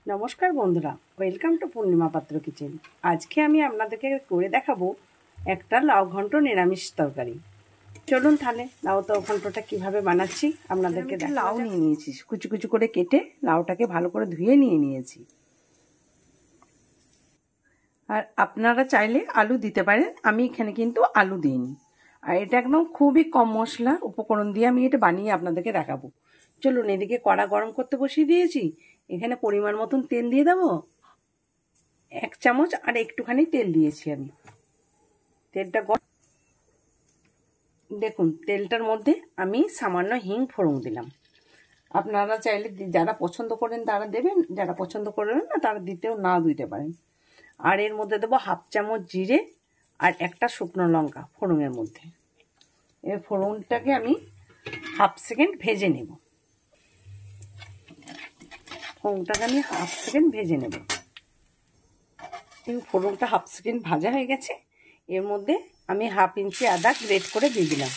নমস্কার বন্ধুরা, welcome to পূর্ণিমা পাত্র কিচেন। আজকে আমি আপনাদেরকে করে দেখাবো একটা লাউ ঘন্ট নিরামিষ তরকারি। চলুন তাহলে লাউ ঘন্টটা কিভাবে বানাচ্ছি আপনাদেরকে দেখাবো। লাউ নিয়ে নিয়েছি, কুচি কুচি করে কেটে লাউটাকে ভালো করে ধুয়ে নিয়েছি। আর আপনারা চাইলে আলু দিতে পারেন, আমি এখানে কিন্তু আলু দিইনি। আর এটা একদম খুবই কম মশলা উপকরণ দিয়ে আমি এটা বানিয়ে আপনাদেরকে দেখাবো। চলুন, এদিকে কড়া গরম করতে বসিয়ে দিয়েছি। এখানে পরিমাণ মতন তেল দিয়ে দেবো, 1 চামচ, আর একটুখানি তেল দিয়েছি আমি। তেলটা দেখুন, তেলটার মধ্যে আমি সামান্য হিং ফোড়ন দিলাম। আপনারা চাইলে যারা পছন্দ করেন তারা দেবেন, যারা পছন্দ করেন না তারা না দিতে পারেন। আর এর মধ্যে দেবো 1/2 চামচ জিরে আর একটা শুকনো লঙ্কা ফোড়নের মধ্যে। এই ফোড়নটাকে আমি 1/2 সেকেন্ড ভেজে নেব। ফোড়নটাকে আমি 1/2 সেকেন্ড ভেজে নেব। ফোড়নটা 1/2 সেকেন্ড ভাজা হয়ে গেছে। এর মধ্যে আমি 1/2 ইঞ্চি আদা গ্রেট করে দিয়ে দিলাম।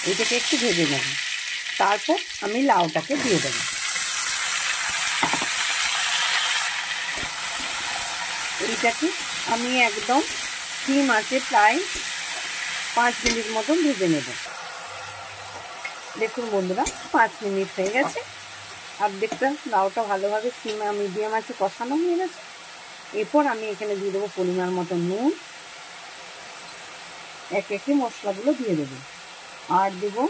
এটাকে একটু ভেজে নেব। তারপর আমি লাউটাকে দিয়ে দেব। এইটাকে আমি একদম সিম আঁচে প্রায় 5 মিনিট মতন ভেজে নেব। দেখুন বন্ধুরা, 5 মিনিট হয়ে গেছে। অর্ধেকটা লাউটা ভালোভাবে মিডিয়াম আঁচে কষানো হয়ে গেছে। এরপর আমি এখানে দিয়ে দেবো পরিমাণ মতো নুন, একে মশলাগুলো দিয়ে দেবো। আর দেবো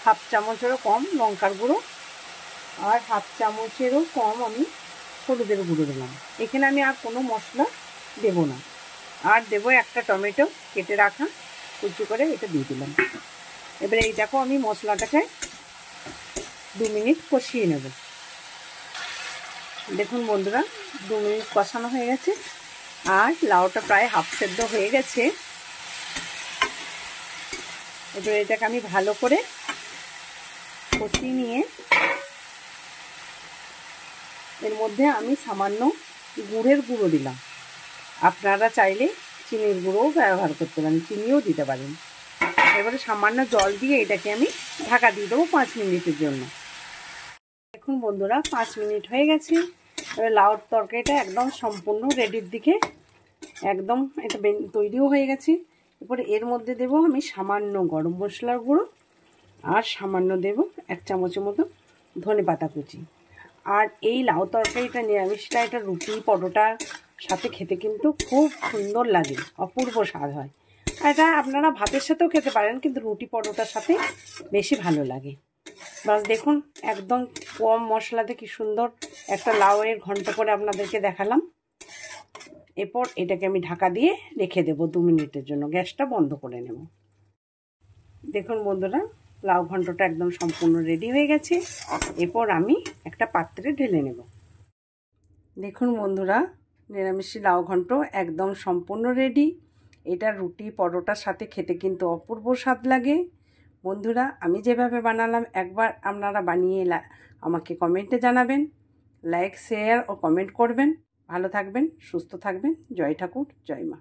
1/2 চামচেরও কম লঙ্কার গুঁড়ো, আর 1/2 চামচেরও কম আমি হলুদের গুঁড়ো দিলাম। এখানে আমি আর কোনো মশলা দেব না। আর দেবো একটা টমেটো কেটে রাখা, কুচি করে এটা দিয়ে দিলাম। এবারে এই দেখো, আমি মশলাটাকে 2 মিনিট কষিয়ে নেব। দেখুন বন্ধুরা, 2 মিনিট কষানো হয়ে গেছে আর লাউটা প্রায় হাফ সেদ্ধ হয়ে গেছে। এবার এটাকে আমি ভালো করে কষিয়ে নিয়ে এর মধ্যে আমি সামান্য গুড়ের গুঁড়ো দিলাম। আপনারা চাইলে চিনির গুঁড়োও ব্যবহার করতে পারেন, চিনিও দিতে পারেন। এবারে সামান্য জল দিয়ে এটাকে আমি ঢাকা দিয়ে দেবো 5 মিনিটের জন্য। দেখুন বন্ধুরা, 5 মিনিট হয়ে গেছে। এবার লাউর তরকারিটা একদম সম্পূর্ণ রেডির দিকে, একদম এটা তৈরিও হয়ে গেছে। এরপরে এর মধ্যে দেব আমি সামান্য গরম মশলার গুঁড়ো, আর সামান্য দেব 1 চামচের মতো ধনেপাতা কুচি। আর এই লাউ তরকারিটা নিরামিষটা, এটা রুটি পরোটার সাথে খেতে কিন্তু খুব সুন্দর লাগে, অপূর্ব স্বাদ হয়। এটা আপনারা ভাতের সাথেও খেতে পারেন, কিন্তু রুটি পরোটার সাথে বেশি ভালো লাগে। বাস দেখুন, একদম কম মশলাতে কি সুন্দর একটা লাউয়ের ঘন্ট করে আপনাদেরকে দেখালাম। এরপর এটাকে আমি ঢাকা দিয়ে রেখে দেবো 2 মিনিটের জন্য। গ্যাসটা বন্ধ করে নেব। দেখুন বন্ধুরা, লাউ ঘন্টটা একদম সম্পূর্ণ রেডি হয়ে গেছে। এরপর আমি একটা পাত্রে ঢেলে নেব। দেখুন বন্ধুরা, নিরামিষি লাউ ঘন্ট একদম সম্পূর্ণ রেডি। এটা রুটি পরোটার সাথে খেতে কিন্তু অপূর্ব স্বাদ লাগে। বন্ধুরা, আমি যেভাবে বানালাম একবার আপনারা বানিয়ে আমাকে কমেন্টে জানাবেন। লাইক, শেয়ার ও কমেন্ট করবেন। ভালো থাকবেন, সুস্থ থাকবেন। জয় ঠাকুর, জয় মা।